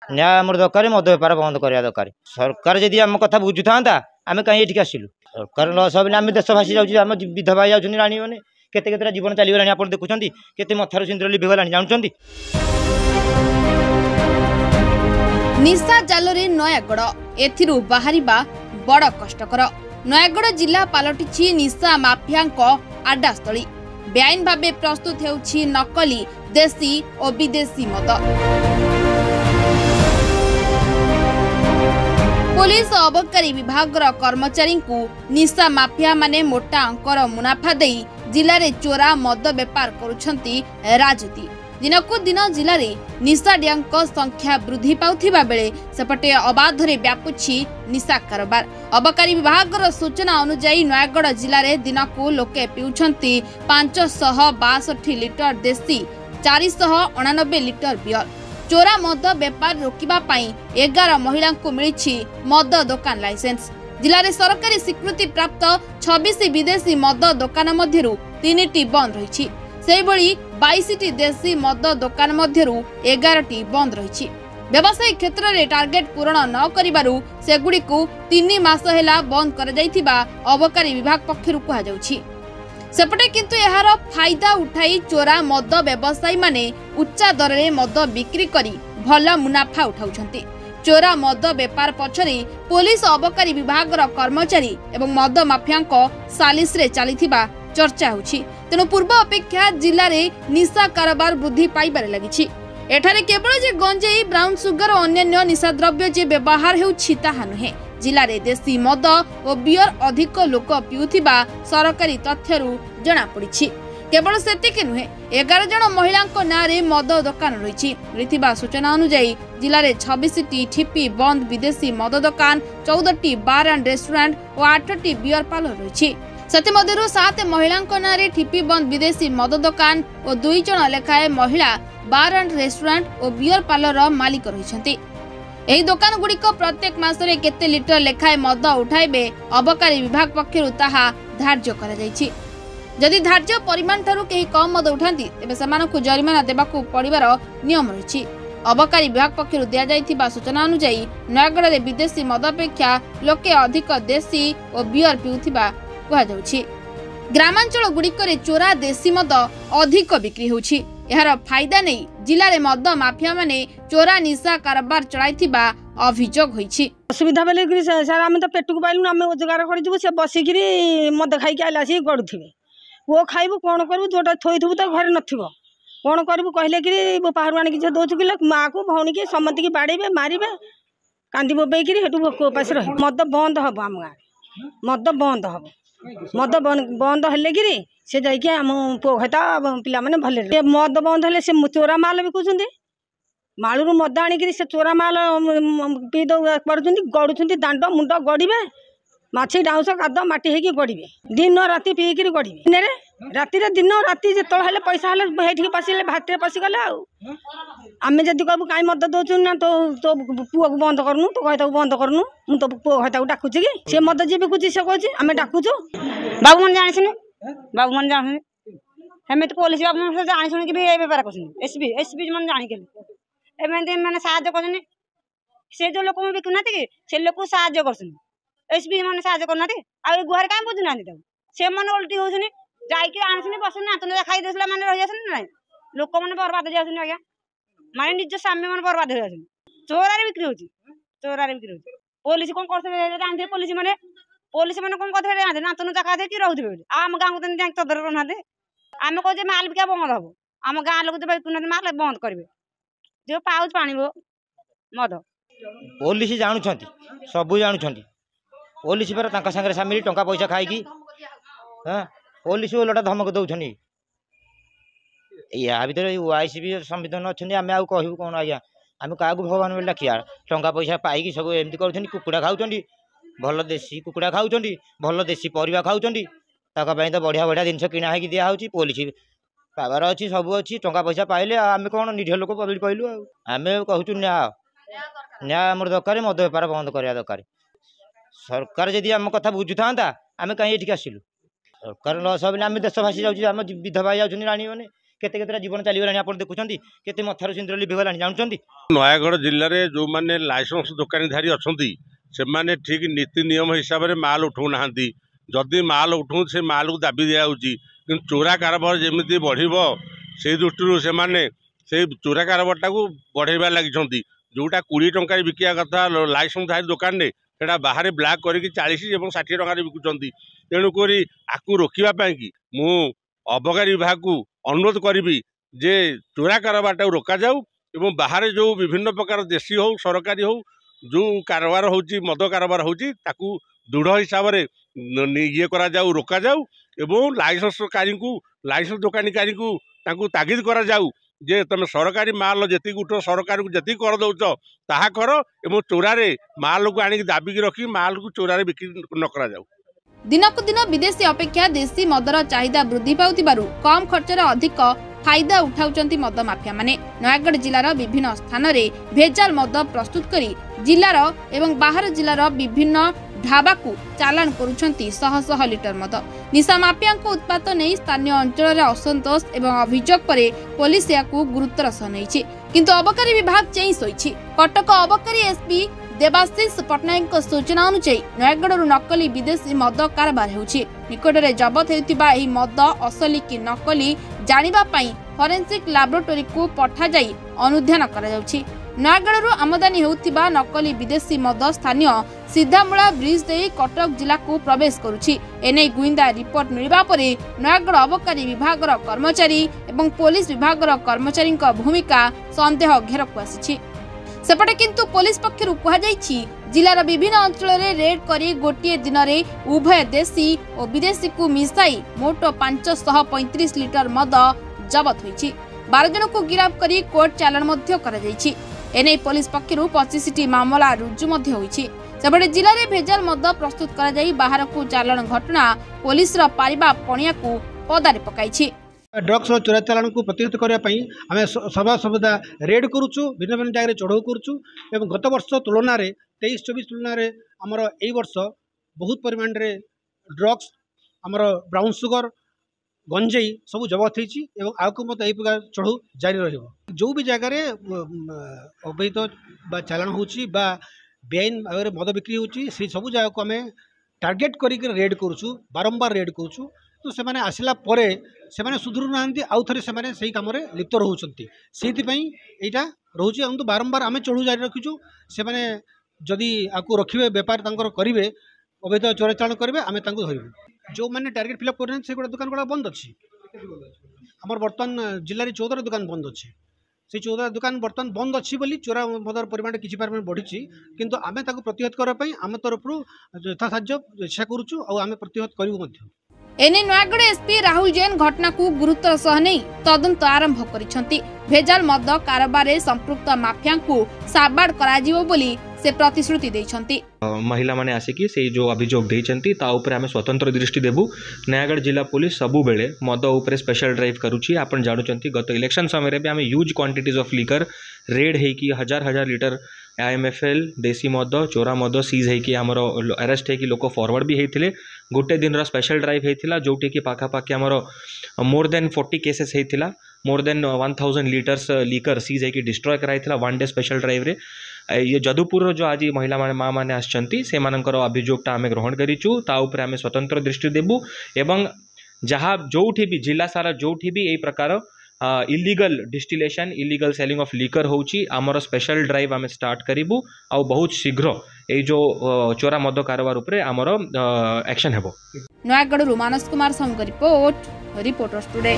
न्याय आम दरकार मद बेपार बंद करवा दरकार सरकार जदि आम कथा बुझु था आम कहीं ये आसिलु सरकार लस हो आम देश भासी जाऊँ विधवा जाऊँ राणी मैंने केते जीवन चलीगला आप देखुं केते मथार सिंदूर लिभिगला जानते निशा जालरे नयागढ़ एथिरु बाहरिबा बड़ कष्टकर। नयागढ़ जिला पलटिछि निशा माफियांक आड्डास्थली। बेआईन भावे प्रस्तुत हेउछि नकली देशी और विदेशी मद। पुलिस अबकारी विभाग कर्मचारी को निशा माफिया माने मोटा अंकर मुनाफा देई जिले में चोरा मद बेपार करुछंती राजनीति। दिनकू दिन जिले में निशाडियांक संख्या वृद्धि पाउथिबा बेले सेपटे अबाधरे व्यापुछि निशा कारोबार। अबकारी विभाग सूचना अनुसार नयागढ़ जिले में दिनकू लोके पिउछंती 562 लिटर देशी 489 लिटर बियर। चोरा मद बेपार रोकिबा पई 11 महिला को मिली मद दुकान लाइसेंस। जिले में सरकारी स्वीकृति प्राप्त 26 विदेशी मद दुकान मध्यरु 3टी बंद रही। से 22टी देशी मद दुकान मध्यरु 11टी बंद रही। व्यवसायिक क्षेत्र में टार्गेट पूरण न करिबारु सेगुड़िकु 3 मास हेला बंद कर जाइथिबा अबकारी विभाग पक्षरु कहा जाउछि। सेपटे किंतु यार फायदा उठाई चोरा मद व्यवसायी माने उच्चा दर में मद बिक्री करी भल मुनाफा उठाउछंती। चोरा मद बेपार पछरे पुलिस अबकारी विभाग कर्मचारी एवं मद माफियांक सालिस रे चलीथिबा चर्चा होछि। तेणु पूर्व अपेक्षा जिले में निशा कारोबार वृद्धि पाइबारे लागिछि। एठारे केवल जे गंजेई ब्राउन सुगर और अन्य निशा द्रव्य जे व्यवहार हेउछि ताहा नुहे। जिले में देशी मद और बियर अधिक लोक पिउथिबा सरकारी तथ्यरु जना पड़िछि। केवल सेतिक नुहे 11 जन महिला नारे मद दुकान रही। मिलिथिबा सूचना अनुसार जिले में 26टी ठिपी बंद विदेशी मद दुकान 14टी बार एंड रेस्टोरेंट और 8टी बियर पार्लर रही। सेतिमध्यरु 7 महिला नारे ठिपी बंद विदेशी मद दुकान और 2 जन लेखाए महिला बार एंड रेस्टोरेंट और बियर पार्लर मालिक रही। एही दुकान गुड़िक प्रत्येक मासरे केते लिटर लेखाए मद उठाइबे अबकारी विभाग पक्षरु ताहा धार्य करा जायछि। जदि धार्य परिमाण ठारू केही कम मद उठांती तेबे सेमानकु जरिमाना देबाकू पड़िबार नियम रही। अबकारी विभाग पक्षरु दिया जायथिबा सूचना अनुसार नयागढ़ में विदेशी मद अपेक्षा लोके अधिक देशी और बियर पिउथिबा कहा जाउछि। ग्रामांचल गुड़िक चोरा देशी मद अधिक बिक्री होछि। यार फायदा नहीं जिले में मद माफिया माने चोरा निशा कारोबार चलाइथिबा अभियोग होइछि। असुविधा बेले सर आम तो पेट को पाइलु आम रोजगार कर से बसिक मद खाई आइला सी गड़ुवे वो खाइबू कौन करू जोटा थोइथबू तो घर नथिबो कौन करू कहले कि बाहर आनिक दौचु कि माँ को भौणी की समति की बाड़े मारे कांदी बोबेक उपास रह मद बंद हम आम गाँव मद बंद हम मद बंद हेले कि से जाइए आम पुओ खाता पिला माने भले मद बंद हेले से चोरा माल बिकुंट मालू मद आनिक से चोरा माल पी पड़ुं गड़ुं दांड मुंड गड़े माछी डाउस काद माटी होगी गड़े दिन राति पीक गड़े राति दिन राति जो पैसा हेल्ले पशिले भाटे पशिगले आम जब कहू कहीं मद दौचु ना तो तो पुओ को बंद करनु तो कहता बंद करनु मु तो पुओ कहता डाकुची कि सी मद जी बिकुची से कहूँ आम डाकुचु बाबू मैंने जानी बाबू मैंने जानी हेमित पुलिस बाबू जानी शुणी भी बेपार कर एसपी मैंने जाणी एमती मैंने साहय कर से जो लोक बिकुना कि से लोक साहय कर एसपी मैंने साहय करना आ गुहार कहीं बुझुना से मैंने उल्टी होनी जाकि आनी बस नातन खाई देला मैंने रही ना लोक मैंने बर्बाद हो आज्ञा माने निज स्वामी मैंने बर्बाद हो चोरार बिक्री होती चोरार बिक्री होती पुलिस कौन करते पुलिस मैंने कौन करते नातन जगह कि रोथे आम गाँव को जाए तदर करना आम कहे माल बिका बंद हम आम गाँ लोग जो बिकुना माल बंद करेंगे जो पाउच पानी मद पुलिस जानुंट सबू जानुंट पुलिस पर सागर सामिल टंका पैसा खाई पुलिस ओलटा धमक दौन या भर ओआईसीबी संविधान अच्छा आम कहू कौन आज्ञा आम क्या भगवान बोले डाकिया टंका पैसा पाई सब एमती कर कुकुड़ा खाऊँ भल देशी कुकुड़ा खाऊँ भल देशी परिवा खाऊँ तो बढ़िया बढ़िया जिन किणा हो दिखाई पुलिस पावर अच्छी सब अच्छी टंका पैसा पाइले आम कौन निरीह लोक बदली कहलु आम कहूँ न्याय न्याय आम दरकार मद बेपार बंद करवा दरकार सरकार जदि आम कथा बुझु था आम कहीं ये आसिलु सरकार लस हो आम देश भासी जाऊँ विधवा जाऊँ राणी मैंने केते केतेटा जीवन चलीगलानी आप देखुं केते मथार सिंदूर लिभिगलानी जानुंट नयागढ़ जिले में जो मैंने लाइसेंस दुकानधारी अच्छा से ठीक नीति नियम हिसाब से माल उठाऊ ना जदि माल उठाऊ से माल को दाबी दिया चोरा कारबार जमी बढ़ से दृष्टि से चोरा कारबारटा को बढ़ेबार लगी जोटा 20 टंका बिका कथा लाइसेंसधारी दुकान में सेटा बाहर ब्लैक करके 40 और 60 टंका बिकुंट तेणुक आपको रोकवाई मु अबकारी विभाग को अनुरोध करी जे चोरा कारबारटा रोका जाऊ एवं बाहर जो विभिन्न प्रकार देशी हो सरकारी हो जो कारबार हो मद कारबार हो दृढ़ हिसाब से ये करा जाऊ रोका जाऊ एवं लाइसेंस दुकानी को तागिद करा जाऊ जे तुम सरकारी माल जी उठ सरकार को जी कर दौच ताहा कर एवं चोरारे माल को आनिक दाबिक रखी माल को चोरारे बिक्री न करा जाऊ। दिनकु दिन विदेशी अपेक्षा देशी मदर चाहिदा वृद्धि पाउतिबारु कम खर्चर अधिक फायदा उठाउचंती मद माफिया माने नयागढ़ जिलार विभिन्न स्थान रे भेजाल मद प्रस्तुत करी जिलार एवं बाहर जिलार विभिन्न ढाबा को चालान करुछंती शह शह लिटर मद निशा माफिया को उत्पात नहीं स्थानीय अंचल असंतोष एवं अभियोग पर पुलिस या गुरुतर सह नहीं किंतु अबकारी विभाग चेई सोईछि। कटक अबकारी एसपी देवाशीष पट्टनायक सूचना अनुसार नयागढ़ नकली विदेशी मद कारबार होउछि निकट में जबत होउतिबा एही मद असली कि नकली जानिबा पई फोरेंसिक लैबोरेटरी को पठा जाई अनुध्यान करा जाउछि। नयागढ़ आमदानी होउतिबा नकली विदेशी मद स्थानीय सीधामूला ब्रिज दे कटक जिला को प्रवेश करुछि एने गुइंदा रिपोर्ट मिलबा परे नयागढ़ अबकारी विभाग कर्मचारी एवं पुलिस विभाग कर्मचारी भूमिका संदेह घेरक आसिछि। सेपटे किंतु पुलिस पक्षरु कहुछि जिलार विभिन्न अंचल रे रेड करी गोटे दिन में उभय देशी और विदेशी को मिसाई मोट 535 लिटर मद जबत होइछि 12 जन को गिरफ्त करी कोर्ट चालान मध्य करा जाइछि। एने पुलिस पक्षरु 25टी मामला रुजु मध्य होइछि। सेपटे जिले में भेजाल मद प्रस्तुत करा जाई बाहर को चालान घटना पुलिस रा पारिबा पणिया को पदारे पकाइछि। ड्रग्स चोरा चालान को प्रतिहत करने आम सदा सर्वदा रेड करुचु भिन्न भिन्न जगह चढ़ाऊ करुचु एवं गत वर्ष तुलन में 23-24 तुलन में आमर यही वर्ष बहुत परिमाण रे ड्रग्स आमर ब्राउन सुगर गंजेई सब जबत होती आगे मत यही प्रकार चढ़ाऊ जारी रही जो भी जगार अवैध चालान होची बेआईन भाव मद बिक्री होची से सब जगह को आम टार्गेट करके रेड करुचु बारंबार रेड करुचु तो से माने आसिला परे से माने सुधुरु नांती आउ थरे से माने सही काम रे लिप्त रहउचंती सेति पई एटा रहउची हम तो बारंबार आमे चढ़ू जारी रखिछु से माने जदी आकु रखिबे व्यापार तांकर करिवे अवैध चोरा चालान करिवे आमे तांको धरिबे जो माने टार्गेट फिलअप करन से गोटा दुकान गोटा बंद अछि हमर वर्तमान जिल्ला रे 14 दुकान बंद अछि से 14 दुकान वर्तमान बंद अछि बोली चोरा मदर परिमाण किछि परिमाण बढ़िछि किंतु आमे ताको प्रतिहत करबा पई आमे तरफरु यथासाध्य इच्छा करूछु आ आमे प्रतिहत करिवु मध्य। एने नयागढ़ एसपी राहुल जैन घटना को गुरुतर सह नहीं तदंत आरंभ करिसेंती भेजाल मद कारबार संपृक्त माफिया को साबाड़ कराजिवो बोली से प्रतिश्रुति देइछंती। महिला माने आसिकी से जो अभियोग देइछंती ता ऊपर आमे स्वतंत्र दृष्टि देबु। नयागढ़ जिला पुलिस सबु बेले मद ऊपर स्पेशल ड्राइव करूची आपण जानुचंती गत इलेक्शन समय रे भी आमे huge quantities of liquor red है कि हजार लिटर IMFL देसी मद चोरा मद सीज है कि आमर अरेस्ट है कि लोक फॉरवर्ड भी होते गोटे दिन स्पेशल ड्राइव होता जोटी कि पाखापाखि आमर मोर देन 40 केसेस होता more than 1000 litres liquor seize है कि डिस्ट्रॉय कराइला वन डे स्पेशल ड्राइव रे ये जदुपुर जो आज महिला माँ मैंने आसछंती से मानकर अभियोगटा आम ग्रहण करिचु ता उपरे आमे स्वतंत्र दृष्टि देबु एवं जहाँ जोठी भी जिला सारा जोठी भी यही प्रकार illegal distillation illegal selling of liquor होची आमर स्पेशल ड्राइव आमे स्टार्ट करिबु आ बहुत शीघ्र ए जो चोरा मद कारबार उपरे आमर एक्शन हेबो। नयागढ़ मानस कुमार संग रिपोर्टर्स टुडे।